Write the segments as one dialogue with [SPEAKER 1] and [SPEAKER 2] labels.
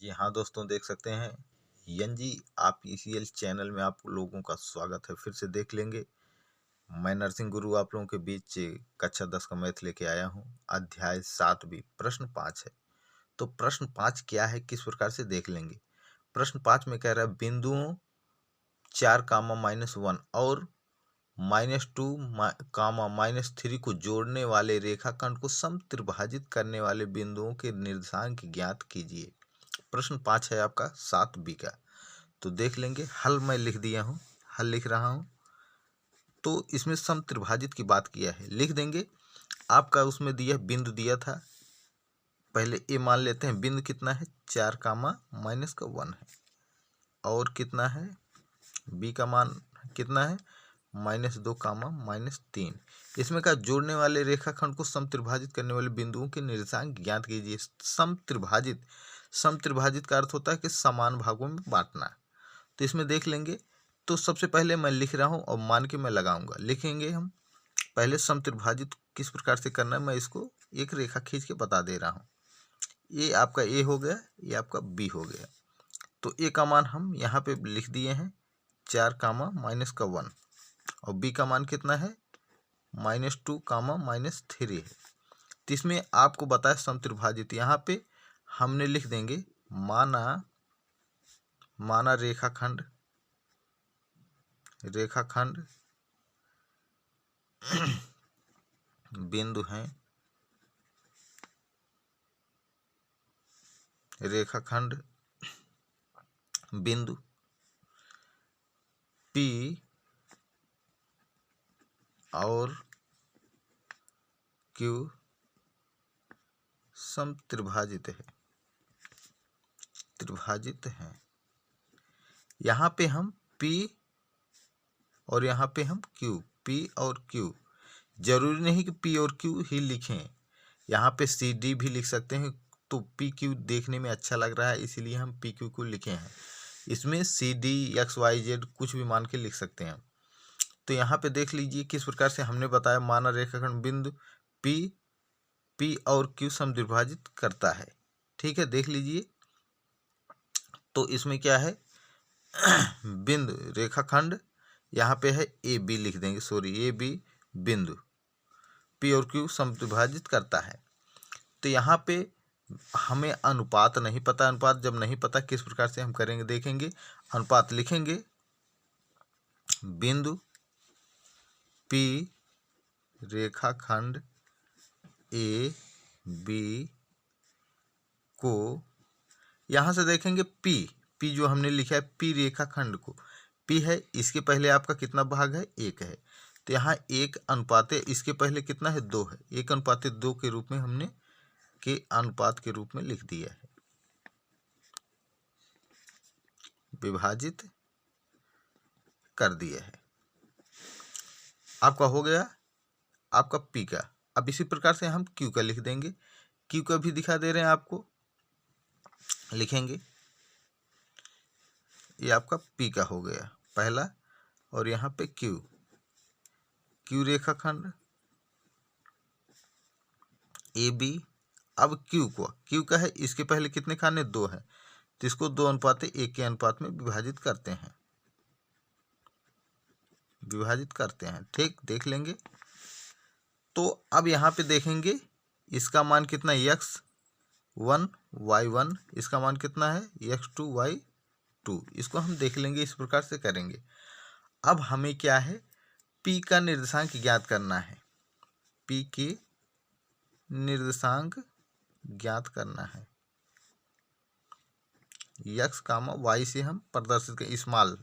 [SPEAKER 1] जी हाँ दोस्तों, देख सकते हैं एनजी आप ईसीएल चैनल में आप लोगों का स्वागत है। फिर से देख लेंगे। मैं नरसिंह गुरु आप लोगों के बीच कक्षा 10 का मैथ लेके आया हूँ। अध्याय 7 प्रश्न 5 है। तो प्रश्न 5 क्या है, किस प्रकार से देख लेंगे। प्रश्न 5 में कह रहा है बिंदुओं 4 कामा -1 और -2 कामा -3 को जोड़ने वाले रेखाखंड को समत्रिभाजित करने वाले बिंदुओं के निर्देशांक ज्ञात कीजिए। प्रश्न 5 है आपका 7 का। तो देख लेंगे। हल मैं लिख दिया हूँ, हल लिख रहा हूँ। तो इसमें समत्रिभाजित की बात किया है, लिख देंगे। आपका उसमें दिया बिंदु दिया था, पहले ए मान लेते हैं। बिंदु कितना है, 4 कामा -1 है। और कितना है, बी का मान कितना है, -2 कामा -3। इसमें का जोड़ने वाले रेखाखंड को समत्रिभाजित करने वाले बिंदुओं के निर्देशांक ज्ञात कीजिए। समत्रिभाजित, समत्रिभाजित का अर्थ होता है कि समान भागों में बांटना। तो इसमें देख लेंगे। तो सबसे पहले मैं लिख रहा हूँ और मान के मैं लगाऊंगा, लिखेंगे हम। पहले समत्रिभाजित किस प्रकार से करना है, मैं इसको एक रेखा खींच के बता दे रहा हूँ। ये आपका ए हो गया, ये आपका बी हो गया। तो ए का मान हम यहाँ पे लिख दिए हैं 4 कामा -1 और बी का मान कितना है, -2 कामा -3 है। तो इसमें आपको बताया समत्रिभाजित, यहाँ पे हमने लिख देंगे माना रेखाखंड बिंदु हैं, रेखाखंड बिंदु P और Q समत्रिभाजित है, त्रिभाजित हैं। यहाँ पे हम P और यहाँ पे हम Q, P और Q। जरूरी नहीं कि P और Q ही लिखें, यहाँ पे CD भी लिख सकते हैं। तो PQ देखने में अच्छा लग रहा है, इसीलिए हम PQ को लिखे हैं। इसमें CD XYZ कुछ भी मान के लिख सकते हैं। तो यहाँ पे देख लीजिए किस प्रकार से हमने बताया। माना रेखाखंड बिंदु P और Q समद्विभाजित करता है। ठीक है, देख लीजिए। तो इसमें क्या है, बिंदु रेखाखंड यहाँ पे है AB, लिख देंगे, सॉरी AB बिंदु P और Q समद्विभाजित करता है। तो यहाँ पे हमें अनुपात नहीं पता। अनुपात जब नहीं पता किस प्रकार से हम करेंगे, देखेंगे। अनुपात लिखेंगे, बिंदु P रेखाखंड AB को, यहाँ से देखेंगे P जो हमने लिखा है, P रेखाखंड को, P है, इसके पहले आपका कितना भाग है, 1 है। तो यहाँ 1 अनुपात, इसके पहले कितना है, 2 है। 1:2 के रूप में हमने अनुपात के रूप में लिख दिया है, विभाजित कर दिया है। आपका हो गया आपका P का। अब इसी प्रकार से हम Q का लिख देंगे। Q का भी दिखा दे रहे हैं आपको, लिखेंगे। ये आपका P का हो गया पहला, और यहाँ पे Q रेखाखंड AB। अब Q का है, इसके पहले कितने खाने, 2 है। तो इसको 2:1 के अनुपात में विभाजित करते हैं, ठीक, देख लेंगे। तो अब यहाँ पे देखेंगे, इसका मान कितना है, x1 y1, इसका मान कितना है, x2 y2। इसको हम देख लेंगे, इस प्रकार से करेंगे। अब हमें क्या है, P का निर्देशांक ज्ञात करना है। P के निर्देशांक ज्ञात करना है। x, y से हम प्रदर्शित करें, स्मॉल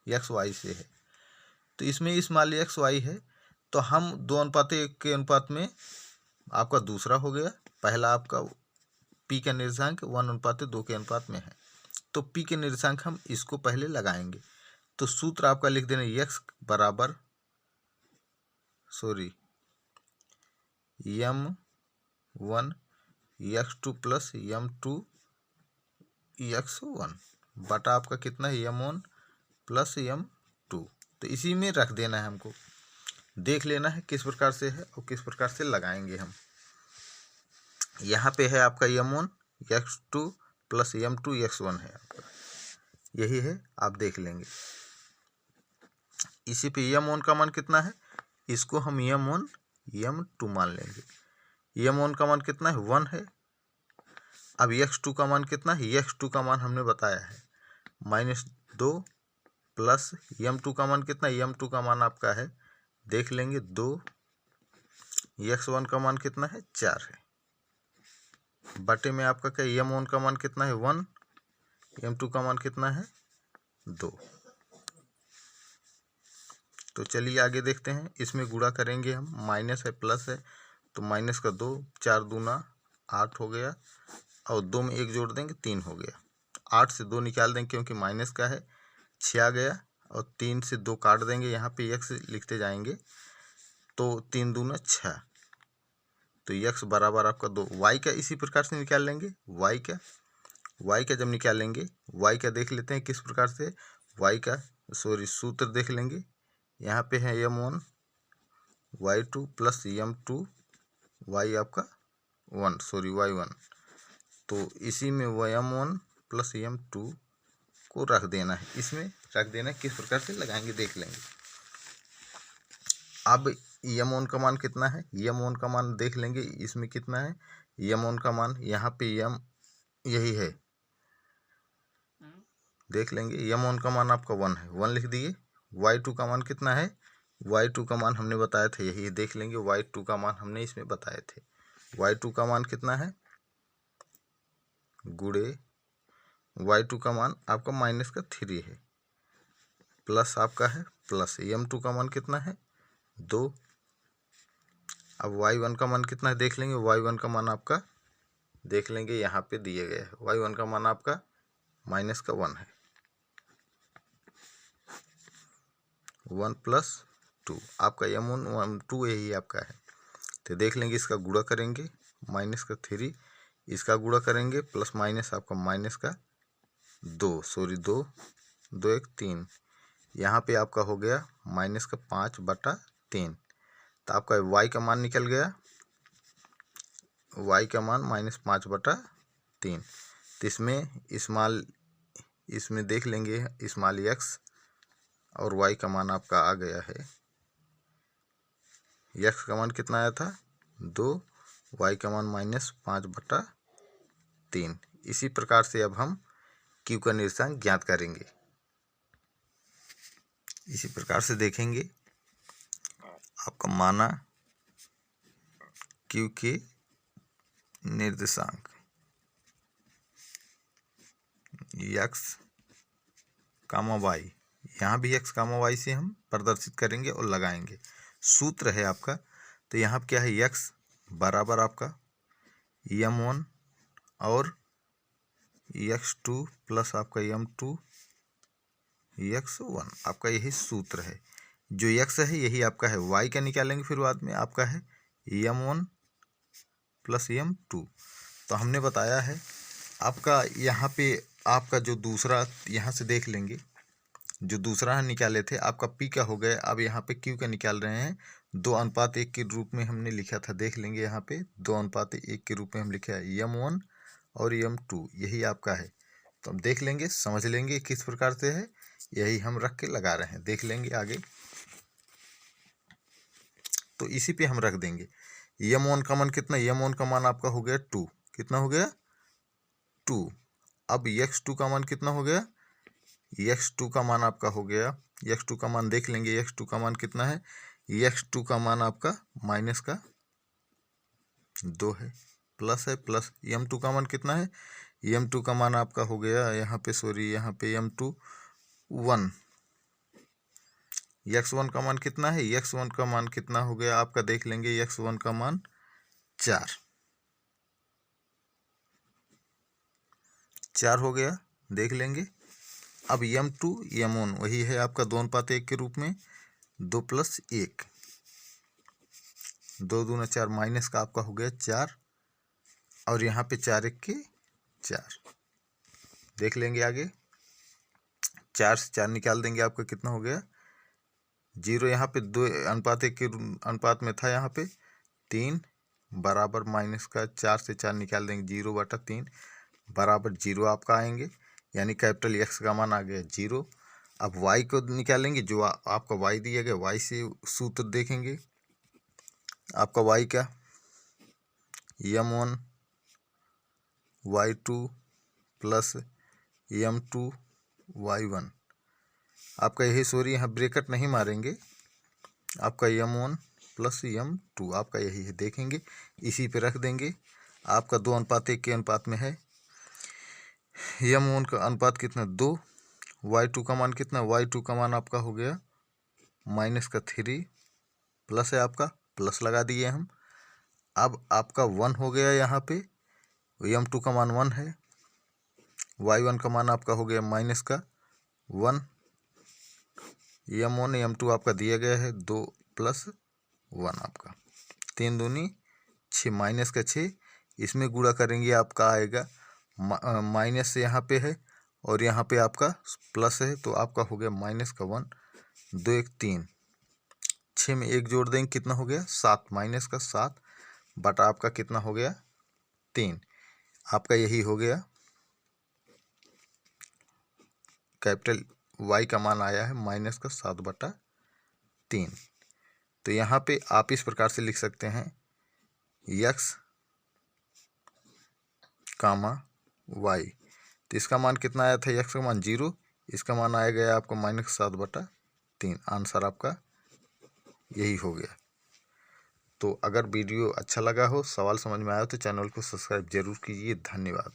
[SPEAKER 1] x y से है। तो इसमें स्मॉल x y है, तो हम 2:1 के अनुपात में, आपका दूसरा हो गया। पहला आपका P का निर्देशांक 1:2 के अनुपात में है। तो P के निर्देशांक हम इसको पहले लगाएंगे। तो सूत्र आपका लिख देना, x बराबर, sorry, m1 x2 plus m2 x1 बटा आपका कितना है, m1 प्लस m2। तो इसी में रख देना है हमको, देख लेना है किस प्रकार से है और किस प्रकार से लगाएंगे हम। यहाँ पे है आपका m1 x2 plus m2 x1 है आपका, यही है, आप देख लेंगे। इसी पे m1 का मान कितना है, इसको हम m1 m2 मान लेंगे। m1 का मान कितना है, 1 है। अब x2 का मान कितना है, x2 का मान हमने बताया है -2 प्लस m2 का मान कितना है, m2 का मान आपका है, देख लेंगे 2, x1 का मान कितना है, 4 है, बटे में आपका क्या, m1 का मान कितना है, 1, m2 का मान कितना है, 2। तो चलिए आगे देखते हैं, इसमें गुणा करेंगे हम, माइनस है प्लस है, तो माइनस का 2, 4 दूना 8 हो गया, और 2 में 1 जोड़ देंगे 3 हो गया। 8 से 2 निकाल देंगे क्योंकि माइनस का है, 6 आ गया, और 3 से 2 काट देंगे, यहाँ पे x लिखते जाएंगे, तो 3 दूना 6, तो x बराबर आपका 2। y का इसी प्रकार से निकाल लेंगे, y का जब निकालेंगे, y का देख लेते हैं किस प्रकार से, y का सूत्र देख लेंगे, यहाँ पे है m1 y2 plus m2 y आपका y1, तो इसी में m1 प्लस m2 को रख देना है, इसमें रख देना है, किस प्रकार से लगाएंगे देख लेंगे। अब m1 का मान कितना है, m1 का मान देख लेंगे, इसमें कितना है, m1 का मान यहाँ पे m यही है, देख लेंगे, m1 का मान आपका 1 है, 1 लिख दिए। y2 का मान कितना है, y2 का मान हमने बताया था, यही देख लेंगे, y2 का मान हमने इसमें बताए थे, y2 का मान कितना है, गुणे y2 का मान आपका माइनस का 3 है, प्लस आपका है, प्लस m2 का मान कितना है, 2। अब y1 का मान कितना है देख लेंगे, y1 का मान आपका देख लेंगे, यहाँ पे दिए गए है, y1 का मान आपका माइनस का 1 है, 1 प्लस 2, आपका m1 2 यही आपका है। तो देख लेंगे, इसका गुणा करेंगे, माइनस का 3, इसका गुणा करेंगे, प्लस माइनस आपका माइनस का 2, 2 2 1 3, यहाँ पे आपका हो गया माइनस का 5/3, तो आपका y का मान निकल गया, y का मान -5/3, तो इसमें देख लेंगे स्मॉल x, और y का मान आपका आ गया है, x का मान कितना आया था, 2, y का मान -5/3। इसी प्रकार से अब हम q का निर्देशांक ज्ञात करेंगे। इसी प्रकार से देखेंगे, आपका माना q के निर्देशांक x, y, यहाँ भी x, y से हम प्रदर्शित करेंगे और लगाएंगे। सूत्र है आपका, तो यहाँ क्या है, x बराबर आपका m1 और x2 प्लस आपका m2 x1, आपका यही सूत्र है। जो x है यही आपका है, y का निकालेंगे फिर बाद में, आपका है m1 प्लस m2। तो हमने बताया है आपका, यहाँ पे आपका जो दूसरा, यहाँ से देख लेंगे, जो दूसरा हम निकाले थे आपका p का हो गया, अब यहाँ पे q का निकाल रहे हैं, 2:1 के रूप में हमने लिखा था, देख लेंगे यहाँ पे 2:1 के रूप में हम लिखा है, m1 और m2 यही आपका है। तो हम देख लेंगे, समझ लेंगे किस प्रकार से है, यही हम रख के लगा रहे हैं, देख लेंगे आगे। तो इसी पे हम रख देंगे, m1 का मान कितना, m1 का मान आपका हो गया 2, कितना हो गया 2। अब x2 का मान कितना हो गया, x2 का मान आपका हो गया, x2 का मान देख लेंगे, x2 का मान कितना है, x2 का मान आपका माइनस का 2 है, प्लस है, प्लस m2 का मान कितना है, m2 का मान आपका हो गया, यहाँ पे यहाँ पे m2 1, x1 का मान कितना है, x1 का मान कितना हो गया आपका, देख लेंगे, x1 का मान 4 हो गया, देख लेंगे। अब m2 m1 वही है आपका 2:1 के रूप में, 2 + 1, 2 दूना 4, माइनस का आपका हो गया 4, और यहाँ पे 4 1 के 4, देख लेंगे आगे, 4 से 4 निकाल देंगे, आपका कितना हो गया 0, यहाँ पे 2:1 के अनुपात में था, यहाँ पे 3 बराबर माइनस का 4 से 4 निकाल देंगे, 0/3, बराबर 0 आपका आएंगे, यानी कैपिटल एक्स का मान आ गया 0। अब वाई को निकालेंगे, जो आपका वाई दिया गया, वाई से सूत्र देखेंगे। आपका वाई क्या, m1 y2 plus m2 y1। आपका यही सॉरी, यहाँ ब्रैकेट नहीं मारेंगे, आपका m1 प्लस m2 आपका यही है, देखेंगे इसी पे रख देंगे। आपका 2:1 के अनुपात में है। m1 का अनुपात कितना, 2। y2 का मान कितना, y2 का मान आपका हो गया -3 प्लस है आपका, प्लस लगा दिए हम। अब आपका 1 हो गया यहाँ पे, m2 का मान 1 है, y1 का मान आपका हो गया -1, m1 m2 आपका दिया गया है 2 + 1 आपका 3 दूनी 6, -6, इसमें गुणा करेंगे आपका आएगा माइनस से यहाँ पे है और यहाँ पे आपका प्लस है, तो आपका हो गया -1, 2 1 3, 6 में 1 जोड़ देंगे, कितना हो गया 7, -7 बटा आपका कितना हो गया 3। आपका यही हो गया, कैपिटल वाई का मान आया है -7/3। तो यहाँ पे आप इस प्रकार से लिख सकते हैं, x, y। तो इसका मान कितना आया था, x का मान 0, इसका मान आया गया आपको -7/3। आंसर आपका यही हो गया। तो अगर वीडियो अच्छा लगा हो, सवाल समझ में आया तो चैनल को सब्सक्राइब जरूर कीजिए। धन्यवाद।